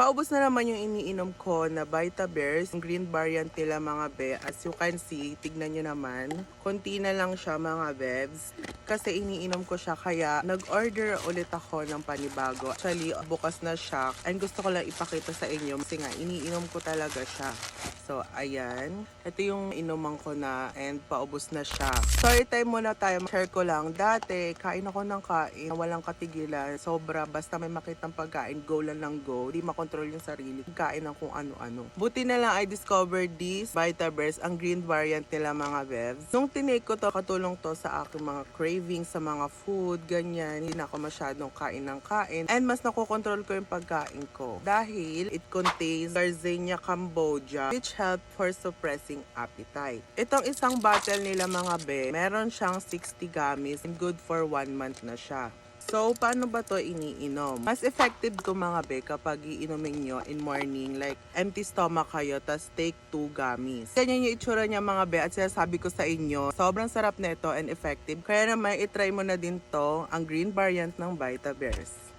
Paubos na naman yung iniinom ko na Vitabears, yung green variant nila mga be. As you can see, tignan nyo naman. Konti na lang siya mga bebs. Kasi iniinom ko siya kaya nag-order ulit ako ng panibago. Actually, bukas na siya. And gusto ko lang ipakita sa inyo kasi nga iniinom ko talaga siya. So, ayan. Ito yung inuman ko na and paubos na siya. Story time muna tayo. Share ko lang. Dati, kain ako ng kain. Walang katigilan. Sobra. Basta may makitang pagkain, go lang ng go. Di makontrol yung sarili. Kain ng kung ano-ano. Buti na lang I discovered this Vitabears, ang green variant nila mga bevs. Nung tinake ko to, katulong to sa aking mga cravings sa mga food, ganyan. Hindi na ako masyadong kain ng kain. And mas nakokontrol ko yung pagkain ko. Dahil it contains Garcinia cambogia, which help for suppressing appetite. Itong isang bottle nila mga be, meron siyang 60 gummies and good for 1 month na siya. So, paano ba to iniinom? Mas effective to mga be kapag iinumin nyo in morning, like empty stomach kayo, tas take 2 gummies. Ganyan yung itsura niya mga be at sinasabi ko sa inyo, sobrang sarap nito and effective. Kaya naman, itry mo na din to, ang green variant ng Vitabears.